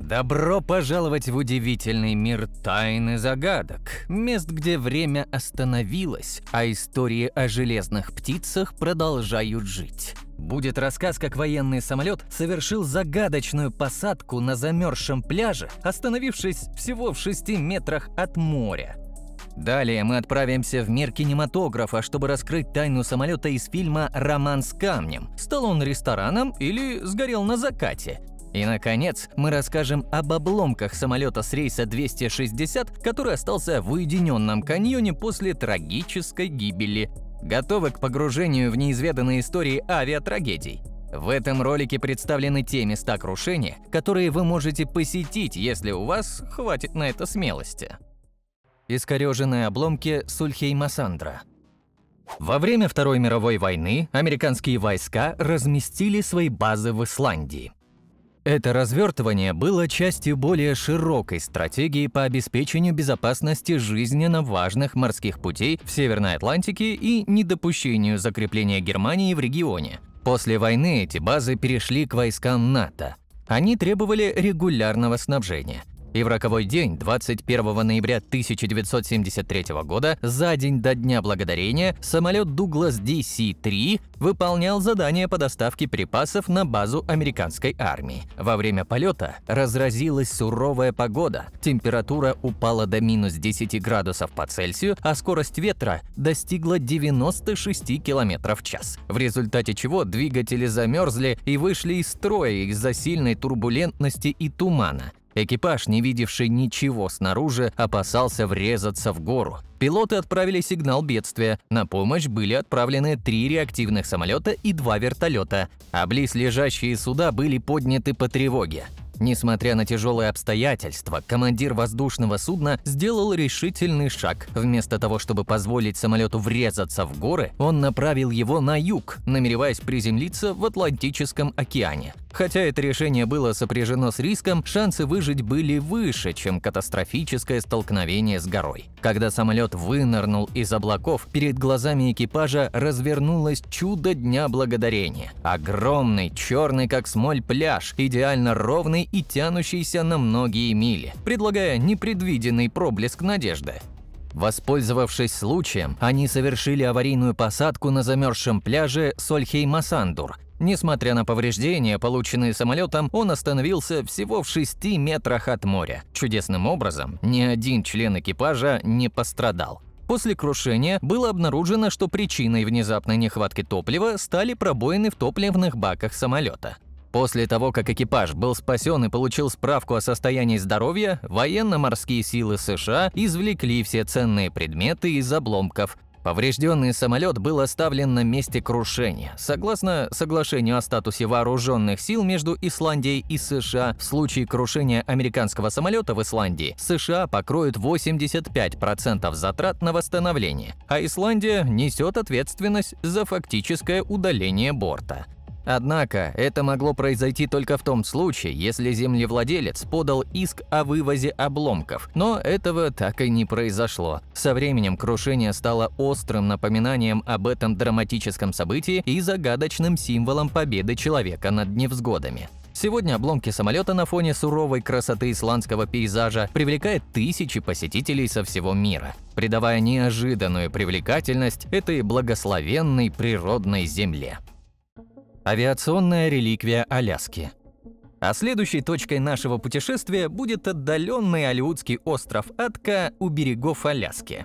Добро пожаловать в удивительный мир тайн и загадок, мест, где время остановилось, а истории о железных птицах продолжают жить. Будет рассказ, как военный самолет совершил загадочную посадку на замерзшем пляже, остановившись всего в 6 метрах от моря. Далее мы отправимся в мир кинематографа, чтобы раскрыть тайну самолета из фильма «Роман с камнем». Стал он рестораном или сгорел на закате? И, наконец, мы расскажем об обломках самолета с рейса 260, который остался в уединенном каньоне после трагической гибели. Готовы к погружению в неизведанные истории авиатрагедий? В этом ролике представлены те места крушения, которые вы можете посетить, если у вас хватит на это смелости. Искорёженные обломки Сульхеймасандра. Во время Второй мировой войны американские войска разместили свои базы в Исландии. Это развертывание было частью более широкой стратегии по обеспечению безопасности жизненно важных морских путей в Северной Атлантике и недопущению закрепления Германии в регионе. После войны эти базы перешли к войскам НАТО. Они требовали регулярного снабжения. И в роковой день, 21 ноября 1973 года, за день до Дня Благодарения, самолет Douglas DC-3 выполнял задание по доставке припасов на базу американской армии. Во время полета разразилась суровая погода, температура упала до минус 10 градусов по Цельсию, а скорость ветра достигла 96 км в час, в результате чего двигатели замерзли и вышли из строя из-за сильной турбулентности и тумана. Экипаж, не видевший ничего снаружи, опасался врезаться в гору. Пилоты отправили сигнал бедствия. На помощь были отправлены 3 реактивных самолета и 2 вертолета, а близлежащие суда были подняты по тревоге. Несмотря на тяжелые обстоятельства, командир воздушного судна сделал решительный шаг. Вместо того, чтобы позволить самолету врезаться в горы, он направил его на юг, намереваясь приземлиться в Атлантическом океане. Хотя это решение было сопряжено с риском, шансы выжить были выше, чем катастрофическое столкновение с горой. Когда самолет вынырнул из облаков, перед глазами экипажа развернулось чудо Дня Благодарения. Огромный, черный как смоль пляж, идеально ровный и тянущийся на многие мили, предлагая непредвиденный проблеск надежды. Воспользовавшись случаем, они совершили аварийную посадку на замерзшем пляже Сольхеймасандур. Несмотря на повреждения, полученные самолетом, он остановился всего в 6 метрах от моря. Чудесным образом, ни один член экипажа не пострадал. После крушения было обнаружено, что причиной внезапной нехватки топлива стали пробоины в топливных баках самолета. После того, как экипаж был спасен и получил справку о состоянии здоровья, военно-морские силы США извлекли все ценные предметы из обломков. Поврежденный самолет был оставлен на месте крушения. Согласно соглашению о статусе вооруженных сил между Исландией и США, в случае крушения американского самолета в Исландии, США покроют 85% затрат на восстановление, а Исландия несет ответственность за фактическое удаление борта. Однако это могло произойти только в том случае, если землевладелец подал иск о вывозе обломков, но этого так и не произошло. Со временем крушение стало острым напоминанием об этом драматическом событии и загадочным символом победы человека над невзгодами. Сегодня обломки самолета на фоне суровой красоты исландского пейзажа привлекают тысячи посетителей со всего мира, придавая неожиданную привлекательность этой благословенной природной земле. Авиационная реликвия Аляски. А следующей точкой нашего путешествия будет отдаленный Алеутский остров Атка у берегов Аляски.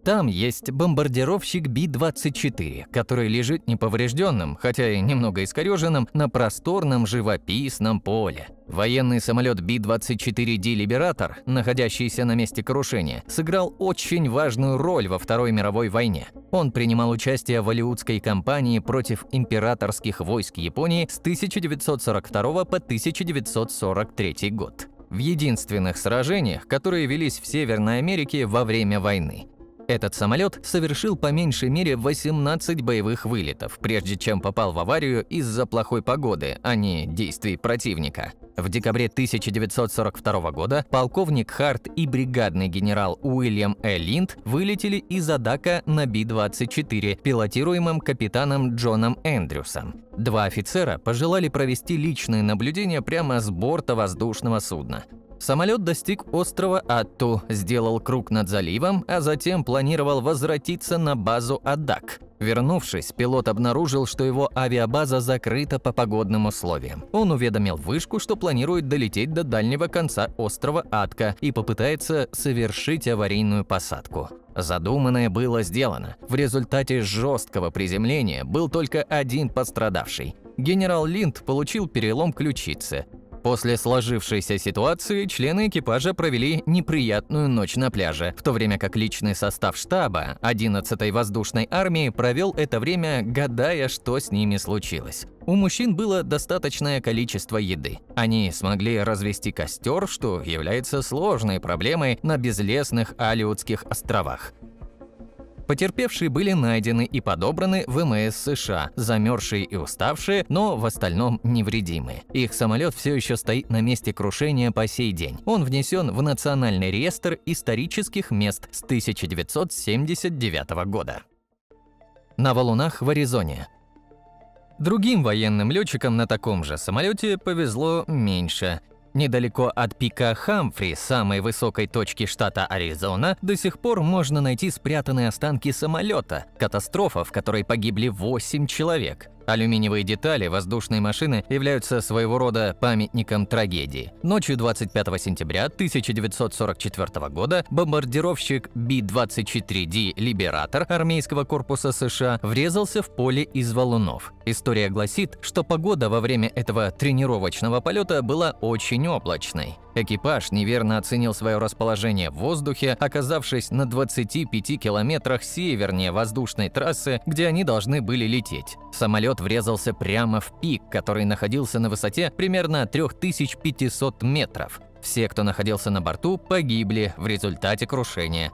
Там есть бомбардировщик Би-24, который лежит неповрежденным, хотя и немного искореженным, на просторном живописном поле. Военный самолет Би-24D «Либератор», находящийся на месте крушения, сыграл очень важную роль во Второй мировой войне. Он принимал участие в Алеутской кампании против императорских войск Японии с 1942 по 1943 год. В единственных сражениях, которые велись в Северной Америке во время войны. Этот самолет совершил по меньшей мере 18 боевых вылетов, прежде чем попал в аварию из-за плохой погоды, а не действий противника. В декабре 1942 года полковник Харт и бригадный генерал Уильям Линд вылетели из Адака на Би-24, пилотируемым капитаном Джоном Эндрюсом. Два офицера пожелали провести личные наблюдения прямо с борта воздушного судна. Самолет достиг острова Атту, сделал круг над заливом, а затем планировал возвратиться на базу Адак. Вернувшись, пилот обнаружил, что его авиабаза закрыта по погодным условиям. Он уведомил вышку, что планирует долететь до дальнего конца острова Атка и попытается совершить аварийную посадку. Задуманное было сделано. В результате жесткого приземления был только один пострадавший. Генерал Линд получил перелом ключицы. После сложившейся ситуации члены экипажа провели неприятную ночь на пляже, в то время как личный состав штаба 11-й воздушной армии провел это время, гадая, что с ними случилось. У мужчин было достаточное количество еды. Они смогли развести костер, что является сложной проблемой на безлесных Алиутских островах. Потерпевшие были найдены и подобраны в ВМС США, замерзшие и уставшие, но в остальном невредимые. Их самолет все еще стоит на месте крушения по сей день. Он внесен в Национальный реестр исторических мест с 1979 года. На валунах в Аризоне. Другим военным летчикам на таком же самолете повезло меньше. Недалеко от пика Хамфри, самой высокой точки штата Аризона, до сих пор можно найти спрятанные останки самолета, катастрофа, в которой погибли 8 человек. Алюминиевые детали воздушной машины являются своего рода памятником трагедии. Ночью 25 сентября 1944 года бомбардировщик Би-24D «Либератор» армейского корпуса США врезался в поле из валунов. История гласит, что погода во время этого тренировочного полета была очень облачной. Экипаж неверно оценил свое расположение в воздухе, оказавшись на 25 километрах севернее воздушной трассы, где они должны были лететь. Самолет врезался прямо в пик, который находился на высоте примерно 3500 метров. Все, кто находился на борту, погибли в результате крушения.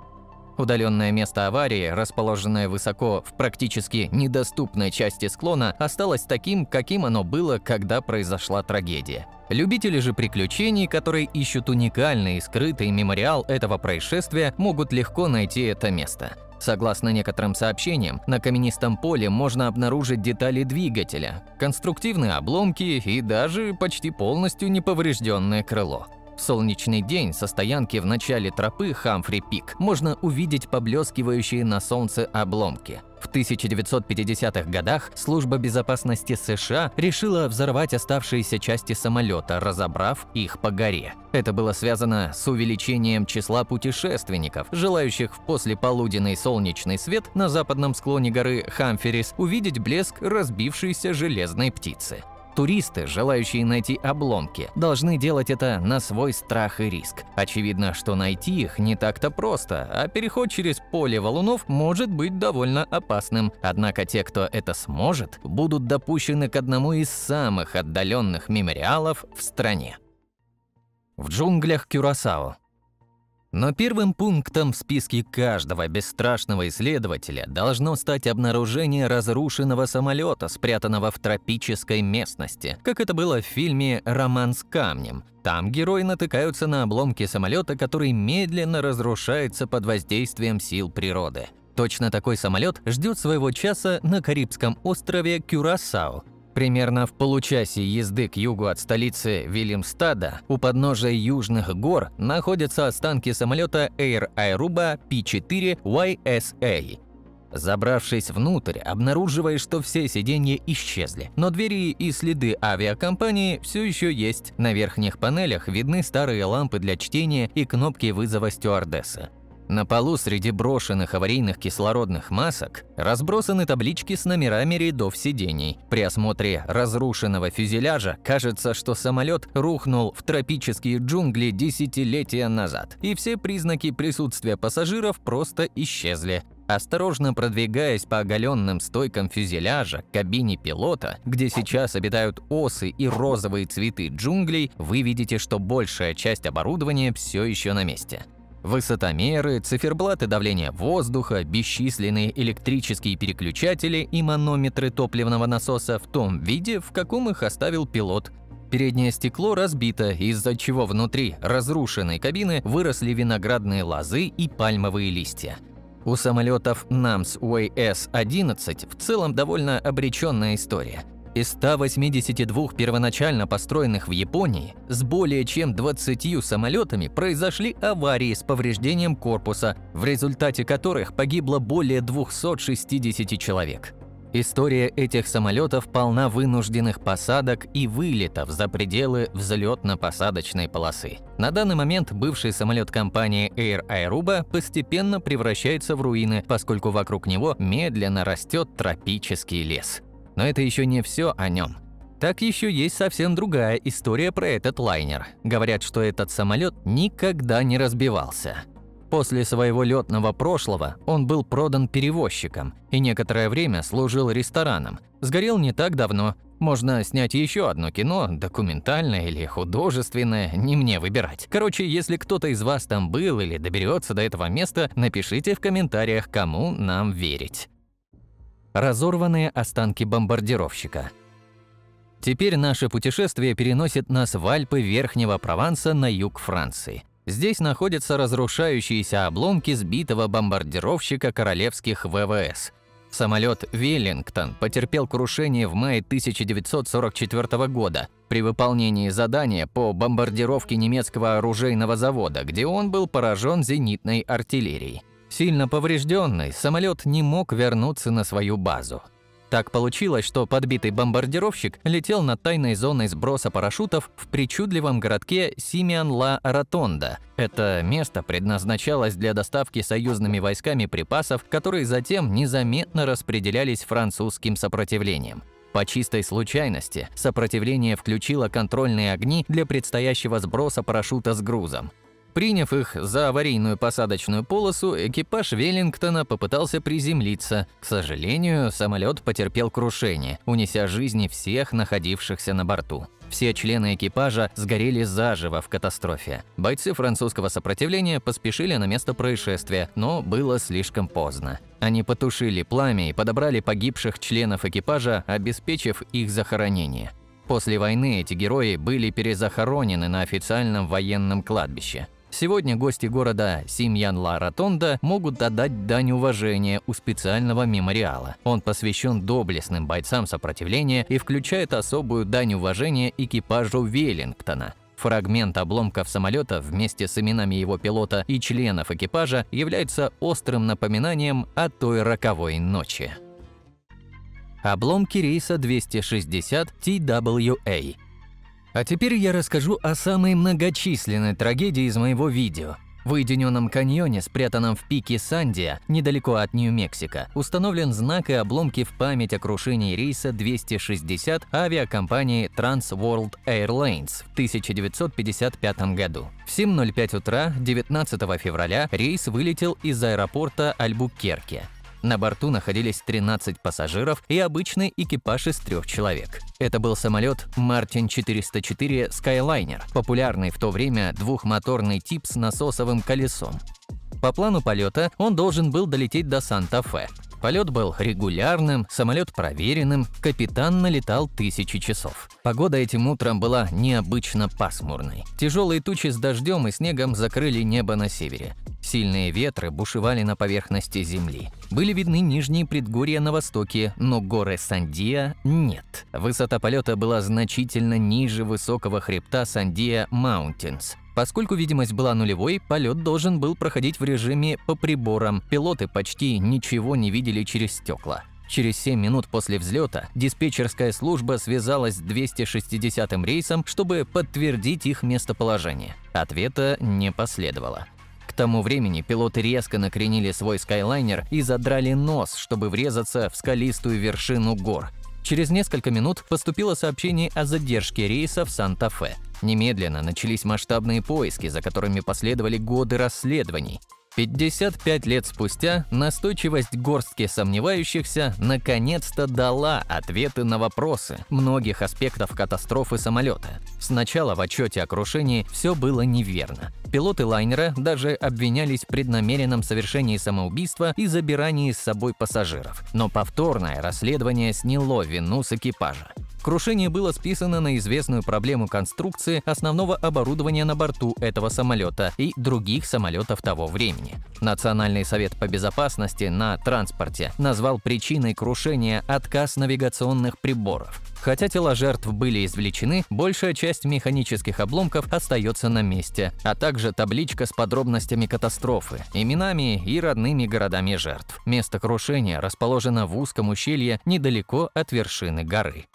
Удаленное место аварии, расположенное высоко в практически недоступной части склона, осталось таким, каким оно было, когда произошла трагедия. Любители же приключений, которые ищут уникальный и скрытый мемориал этого происшествия, могут легко найти это место. Согласно некоторым сообщениям, на каменистом поле можно обнаружить детали двигателя, конструктивные обломки и даже почти полностью неповрежденное крыло. В солнечный день со стоянки в начале тропы Хамфри-Пик можно увидеть поблескивающие на солнце обломки. В 1950-х годах Служба безопасности США решила взорвать оставшиеся части самолета, разобрав их по горе. Это было связано с увеличением числа путешественников, желающих в послеполуденный солнечный свет на западном склоне горы Хамферис увидеть блеск разбившейся железной птицы. Туристы, желающие найти обломки, должны делать это на свой страх и риск. Очевидно, что найти их не так-то просто, а переход через поле валунов может быть довольно опасным. Однако те, кто это сможет, будут допущены к одному из самых отдаленных мемориалов в стране. В джунглях Кюрасао. Но первым пунктом в списке каждого бесстрашного исследователя должно стать обнаружение разрушенного самолета, спрятанного в тропической местности, как это было в фильме «Роман с камнем». Там герои натыкаются на обломки самолета, который медленно разрушается под воздействием сил природы. Точно такой самолет ждет своего часа на Карибском острове Кюрасао. Примерно в получасе езды к югу от столицы Вильямстада у подножия южных гор находятся останки самолета Air Aruba P-4 YSA. Забравшись внутрь, обнаруживаешь, что все сиденья исчезли, но двери и следы авиакомпании все еще есть. На верхних панелях видны старые лампы для чтения и кнопки вызова стюардессы. На полу среди брошенных аварийных кислородных масок разбросаны таблички с номерами рядов сидений. При осмотре разрушенного фюзеляжа кажется, что самолет рухнул в тропические джунгли десятилетия назад, и все признаки присутствия пассажиров просто исчезли. Осторожно продвигаясь по оголенным стойкам фюзеляжа к кабине пилота, где сейчас обитают осы и розовые цветы джунглей, вы видите, что большая часть оборудования все еще на месте. Высотомеры, циферблаты давления воздуха, бесчисленные электрические переключатели и манометры топливного насоса в том виде, в каком их оставил пилот. Переднее стекло разбито, из-за чего внутри разрушенной кабины выросли виноградные лозы и пальмовые листья. У самолетов NAMS WS-11 в целом довольно обреченная история. Из 182 первоначально построенных в Японии, с более чем 20 самолетами произошли аварии с повреждением корпуса, в результате которых погибло более 260 человек. История этих самолетов полна вынужденных посадок и вылетов за пределы взлетно-посадочной полосы. На данный момент бывший самолет компании Air Aruba постепенно превращается в руины, поскольку вокруг него медленно растет тропический лес. Но это еще не все о нем. Так еще есть совсем другая история про этот лайнер. Говорят, что этот самолет никогда не разбивался. После своего летного прошлого он был продан перевозчикам и некоторое время служил рестораном. Сгорел не так давно. Можно снять еще одно кино, документальное или художественное, не мне выбирать. Короче, если кто-то из вас там был или доберется до этого места, напишите в комментариях, кому нам верить. Разорванные останки бомбардировщика. Теперь наше путешествие переносит нас в Альпы Верхнего Прованса на юг Франции. Здесь находятся разрушающиеся обломки сбитого бомбардировщика королевских ВВС. Самолет «Веллингтон» потерпел крушение в мае 1944 года при выполнении задания по бомбардировке немецкого оружейного завода, где он был поражен зенитной артиллерией. Сильно поврежденный, самолет не мог вернуться на свою базу. Так получилось, что подбитый бомбардировщик летел над тайной зоной сброса парашютов в причудливом городке Симеан-ла-Ротонда. Это место предназначалось для доставки союзными войсками припасов, которые затем незаметно распределялись французским сопротивлением. По чистой случайности сопротивление включило контрольные огни для предстоящего сброса парашюта с грузом. Приняв их за аварийную посадочную полосу, экипаж Веллингтона попытался приземлиться. К сожалению, самолет потерпел крушение, унеся жизни всех находившихся на борту. Все члены экипажа сгорели заживо в катастрофе. Бойцы французского сопротивления поспешили на место происшествия, но было слишком поздно. Они потушили пламя и подобрали погибших членов экипажа, обеспечив их захоронение. После войны эти герои были перезахоронены на официальном военном кладбище. Сегодня гости города Симеан-ла-Ротонда могут отдать дань уважения у специального мемориала. Он посвящен доблестным бойцам сопротивления и включает особую дань уважения экипажу Веллингтона. Фрагмент обломков самолета вместе с именами его пилота и членов экипажа является острым напоминанием о той роковой ночи. Обломки рейса 260 TWA. А теперь я расскажу о самой многочисленной трагедии из моего видео. В уединенном каньоне, спрятанном в пике Сандия, недалеко от Нью-Мексико, установлен знак и обломки в память о крушении рейса 260 авиакомпании Trans World Airlines в 1955 году. В 7:05 утра 19 февраля рейс вылетел из аэропорта Альбукерке. На борту находились 13 пассажиров и обычный экипаж из 3 человек. Это был самолет Martin 404 Skyliner, популярный в то время двухмоторный тип с насосовым колесом. По плану полета он должен был долететь до Санта-Фе. Полет был регулярным, самолет проверенным, капитан налетал 1000 часов. Погода этим утром была необычно пасмурной. Тяжелые тучи с дождем и снегом закрыли небо на севере. Сильные ветры бушевали на поверхности земли. Были видны нижние предгорья на востоке, но горы Сандия нет. Высота полета была значительно ниже высокого хребта Сандия Маунтинс. Поскольку видимость была нулевой, полет должен был проходить в режиме по приборам. Пилоты почти ничего не видели через стекла. Через 7 минут после взлета диспетчерская служба связалась с 260-м рейсом, чтобы подтвердить их местоположение. Ответа не последовало. К тому времени пилоты резко накренили свой скайлайнер и задрали нос, чтобы врезаться в скалистую вершину гор. Через несколько минут поступило сообщение о задержке рейса в Санта-Фе. Немедленно начались масштабные поиски, за которыми последовали годы расследований. 55 лет спустя настойчивость горстки сомневающихся наконец-то дала ответы на вопросы многих аспектов катастрофы самолета. Сначала в отчете о крушении все было неверно. Пилоты лайнера даже обвинялись в преднамеренном совершении самоубийства и забирании с собой пассажиров. Но повторное расследование сняло вину с экипажа. Крушение было списано на известную проблему конструкции основного оборудования на борту этого самолета и других самолетов того времени. Национальный совет по безопасности на транспорте назвал причиной крушения отказ навигационных приборов. Хотя тела жертв были извлечены, большая часть механических обломков остается на месте, а также табличка с подробностями катастрофы, именами и родными городами жертв. Место крушения расположено в узком ущелье недалеко от вершины горы.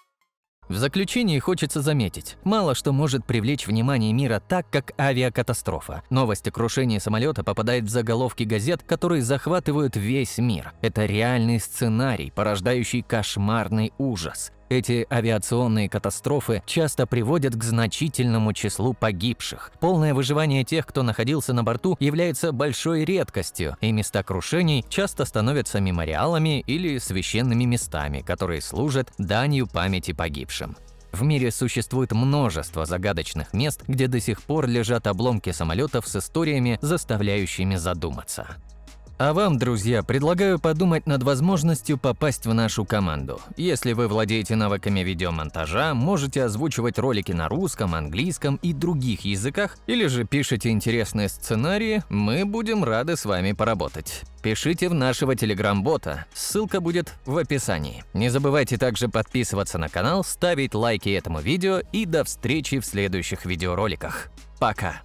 В заключении хочется заметить, мало что может привлечь внимание мира так, как авиакатастрофа. Новость о крушении самолета попадает в заголовки газет, которые захватывают весь мир. Это реальный сценарий, порождающий кошмарный ужас. Эти авиационные катастрофы часто приводят к значительному числу погибших. Полное выживание тех, кто находился на борту, является большой редкостью, и места крушений часто становятся мемориалами или священными местами, которые служат данью памяти погибшим. В мире существует множество загадочных мест, где до сих пор лежат обломки самолетов с историями, заставляющими задуматься. А вам, друзья, предлагаю подумать над возможностью попасть в нашу команду. Если вы владеете навыками видеомонтажа, можете озвучивать ролики на русском, английском и других языках, или же пишете интересные сценарии, мы будем рады с вами поработать. Пишите в нашего телеграм-бота, ссылка будет в описании. Не забывайте также подписываться на канал, ставить лайки этому видео и до встречи в следующих видеороликах. Пока!